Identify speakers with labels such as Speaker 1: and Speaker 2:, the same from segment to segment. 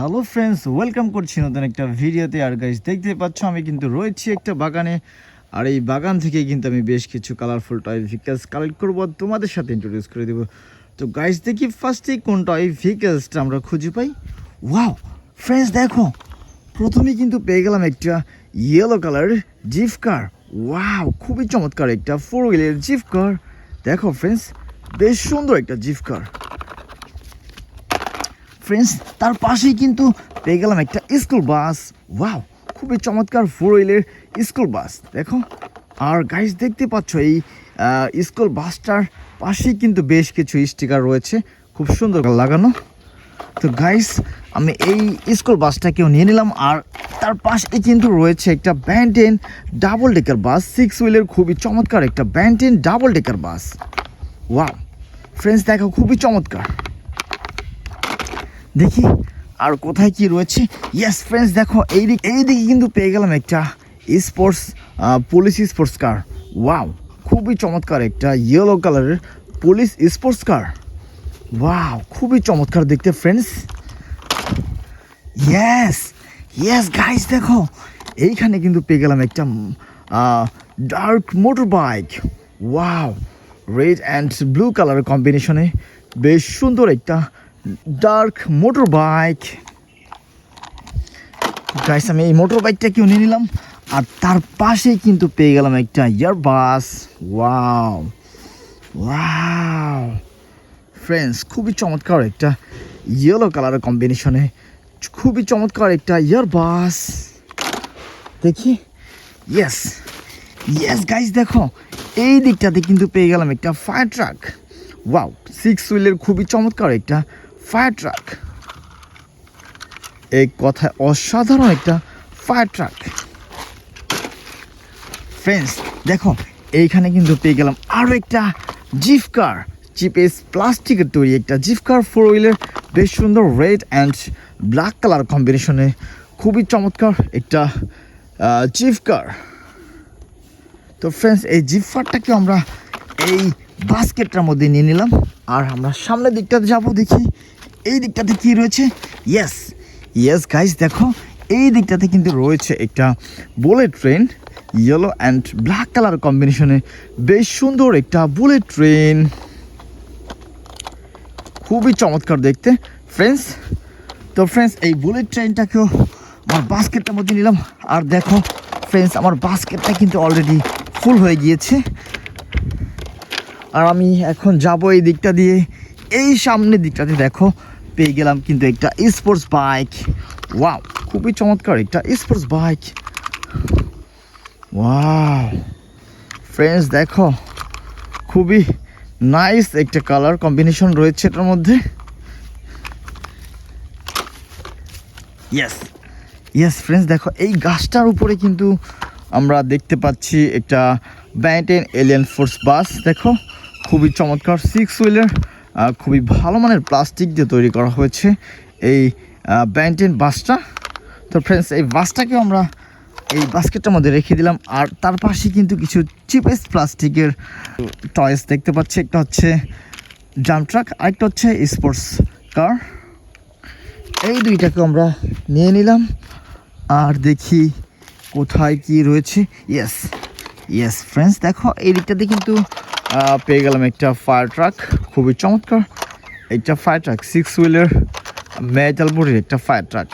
Speaker 1: Hello friends, welcome করছি নতুন একটা ভিডিওতে। আর গাইস, দেখতে পাচ্ছ আমি কিন্তু রয়েছি একটা বাগানে। আর এই বাগান থেকে কিন্তু আমি বেশ কিছু কালারফুল টয় ভেহিকলস কালেক্ট করবো, তোমাদের সাথে ইন্ট্রোডিউস করে দেবো। তো গাইস, দেখি ফার্স্টে কোন টয় ভেহিকলসটা আমরা খুঁজে পাই। ওয়াও ফ্রেন্ডস, দেখো প্রথমেই কিন্তু পেয়ে গেলাম একটা ইয়েলো কালার জিপ কার। ওয়াও, খুবই চমৎকার একটা 4 হুইলের জিপ কার। দেখো ফ্রেন্ডস, বেশ সুন্দর একটা জিপ কার। ফ্রেন্ডস, তার পাশেই কিন্তু পেয়ে গেলাম একটা স্কুল বাস। ওয়াও, খুবই চমৎকার 4 হুইলের স্কুল বাস। দেখো, আর গাইস দেখতে পাচ্ছ এই স্কুল বাসটার পাশেই কিন্তু বেশ কিছু স্টিকার রয়েছে, খুব সুন্দর লাগানো। তো গাইস, আমি এই স্কুল বাসটাকেও নিয়ে নিলাম। আর তার পাশে কিন্তু রয়েছে একটা ব্যান্টেন ডাবল ডেকার বাস, 6 হুইলের খুবই চমৎকার একটা ব্যান্টেন ডাবল ডেকার বাস। ওয়াও ফ্রেন্ডস, দেখো খুবই চমৎকার। দেখি আর কোথায় কি রয়েছে। ইয়েস ফ্রেন্ডস, দেখো এইদিকে কিন্তু পেয়ে গেলাম একটা sports police sports car. Wow, খুবই চমৎকার একটা ইয়েলো কালারের পুলিশ স্পোর্টস কার। ওয়াও, খুবই চমৎকার দেখতে ফ্রেন্ডস। ইয়েস ইয়েস গাইস, দেখো এইখানে কিন্তু পেয়ে গেলাম একটা dark motor bike. Wow, red and blue কালারের কম্বিনেশনে বেশ সুন্দর একটা ডার্ক মোটর বাইক। গাইস, আমি এই মোটর বাইকটাকেও নিয়ে নিলাম। আর তার পাশেই কিন্তু পেয়ে গেলাম একটা ইয়ারবাস। ওয়াও ওয়াও ফ্রেন্ডস, খুবই চমৎকার একটা ইয়েলো কালারের কম্বিনেশনে খুবই চমৎকার একটা ইয়ারবাস। দেখি, ইয়েস ইয়েস গাইস, দেখো এই দিকটাতে কিন্তু পেয়ে গেলাম একটা ফায়ার ট্রাক। ওয়াও, 6 হুইলের খুবই চমৎকার একটা ফায়ার ট্রাক। এই কথায় অসাধারণ একটা ফায়ার ট্রাক। ফ্রেন্ডস, দেখো এইখানে কিন্তু পেয়ে গেলাম আরও একটা জিপ কার, চিপেস প্লাস্টিকের তৈরি একটা জিপ কার 4 হুইলের, বেশ সুন্দর রেড অ্যান্ড ব্ল্যাক কালার কম্বিনেশনে খুবই চমৎকার একটা জিপ কার। তো ফ্রেন্ডস, এই জিপ কারটাকে আমরা এই বাস্কেটটার মধ্যে নিয়ে নিলাম। আর আমরা সামনের দিকটাতে যাব, দেখি এই দিকটাতে কি রয়েছে। ইয়েস ইয়েস গাইস, দেখো এই দিকটাতে কিন্তু রয়েছে একটা bullet train, yellow and black colour কম্বিনেশনে বেশ সুন্দর একটা বুলেট ট্রেন, খুবই চমৎকার দেখতে ফ্রেন্ডস। তো ফ্রেন্ডস, এই বুলেট ট্রেনটাকেও আমার বাস্কেটটার মধ্যে নিলাম। আর দেখো ফ্রেন্ডস, আমার বাস্কেটটা কিন্তু অলরেডি ফুল হয়ে গিয়েছে। আর আমি এখন যাব এই দিকটা দিয়ে। এই সামনের দিকটাতে দেখো পেয়ে গেলাম কিন্তু একটা স্পোর্টস বাইক। ওয়াও, খুবই চমৎকার একটা স্পোর্টস বাইক। ওয়াও ফ্রেন্ডস, দেখো খুবই নাইস একটা কালার কম্বিনেশন রয়েছে এটার মধ্যে। ইয়েস ইয়েস ফ্রেন্ডস, দেখো এই গাছটার উপরে কিন্তু আমরা দেখতে পাচ্ছি একটা ব্যান্টেন এলিয়ান ফোর্স বাস। দেখো খুবই চমৎকার 6 হুইলের, খুবই ভালো মানের প্লাস্টিক দিয়ে তৈরি করা হয়েছে এই ব্যান্টেন বাসটা। তো ফ্রেন্ডস, এই বাসটাকেও আমরা এই বাস্কেটটার মধ্যে রেখে দিলাম। আর তার পাশে কিন্তু কিছু চিপেস্ট প্লাস্টিকের টয়েস দেখতে পাচ্ছি। একটা হচ্ছে জাম্প ট্রাক, আরেকটা হচ্ছে স্পোর্টস কার। এই দুইটাকে আমরা নিয়ে নিলাম। আর দেখি কোথায় কি রয়েছে। ইয়েস ইয়েস ফ্রেন্ডস, দেখো এই দিকটাতে কিন্তু পেয়ে গেলাম একটা ফায়ার ট্রাক, খুবই চমৎকার একটা ফায়ার ট্রাক, 6 হুইলের মেটাল বডির একটা ফায়ার ট্রাক।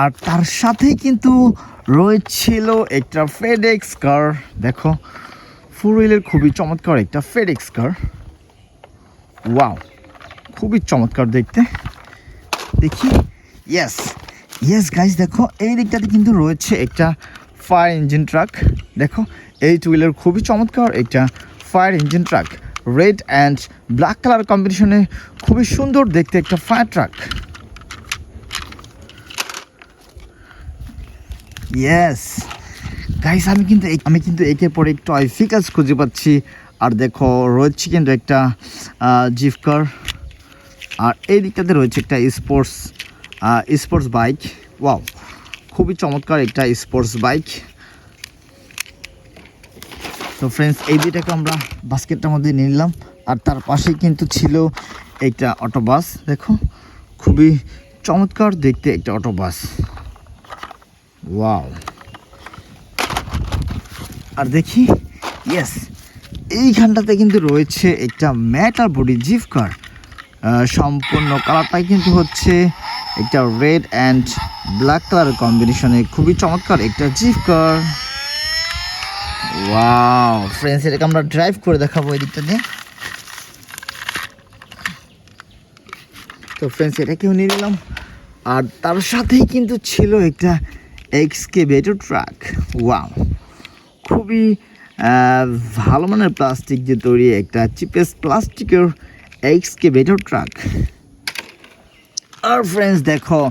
Speaker 1: আর তার সাথেই কিন্তু রয়েছিল একটা ফেডেক্স কার। দেখো 4 হুইলের খুবই চমৎকার একটা ফেডেক্স কার। ওয়াও, খুবই চমৎকার দেখতে। দেখি, ইয়েস ইয়েস গাইস, দেখো এই দিকটাতে কিন্তু রয়েছে একটা ফায়ার ইঞ্জিন ট্রাক। দেখো 8 হুইলের খুবই চমৎকার একটা fire engine truck, red and black colour কম্বিনেশনে খুবই সুন্দর দেখতে একটা ফায়ার ট্রাক। ইয়েস গাইস, আমি কিন্তু একের পর একটু ভেহিকলস খুঁজে পাচ্ছি। আর দেখো রয়েছে কিন্তু একটা জিপ কার। আর এই দিকটাতে রয়েছে একটা স্পোর্টস বাইক। ওয়াও, খুবই চমৎকার একটা স্পোর্টস বাইক। তো ফ্রেন্ডস, এই দুইটাকে আমরা বাস্কেটটার মধ্যে নিয়ে নিলাম। আর তার পাশেই কিন্তু ছিল একটা অটো বাস, দেখো খুবই চমৎকার দেখতে একটা অটো বাস। ওয়াও। আর দেখি, ইয়েস, এইখানটাতে কিন্তু রয়েছে একটা মেটাল বডি জিপ কার। সম্পূর্ণ কালারটাই কিন্তু হচ্ছে একটা রেড অ্যান্ড ব্ল্যাক কালারের কম্বিনেশনে খুবই চমৎকার একটা জিপ কার। ওয়াও ফ্রেন্ডস, এটাকে আমরা ড্রাইভ করে দেখাবো এই দিকটা দিয়ে। তো ফ্রেন্ডস, এটাকেও নিয়ে নিলাম। আর তার সাথেই কিন্তু ছিল একটা এক্সকেভেটর ট্রাক। ওয়াও, খুবই ভালো মানের প্লাস্টিক দিয়ে তৈরি একটা চিপেস্ট প্লাস্টিকের এক্সকেভেটর ট্রাক। আর ফ্রেন্ডস দেখো,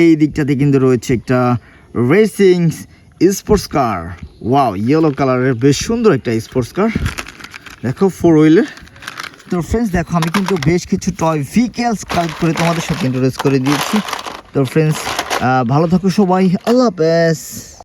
Speaker 1: এই দিকটাতে কিন্তু রয়েছে একটা racing sports car. Wow, yellow কালারের বেশ সুন্দর একটা স্পোর্টস কার, দেখো 4 হুইলের। তো ফ্রেন্ডস দেখো, আমি কিন্তু বেশ কিছু টয় ভেহিকেলস কালেক্ট করে তোমাদের সাথে ইন্ট্রোডিউস করে দিয়েছি। তো ফ্রেন্ডস, ভালো থাকো সবাই, আল্লাহ হাফেজ।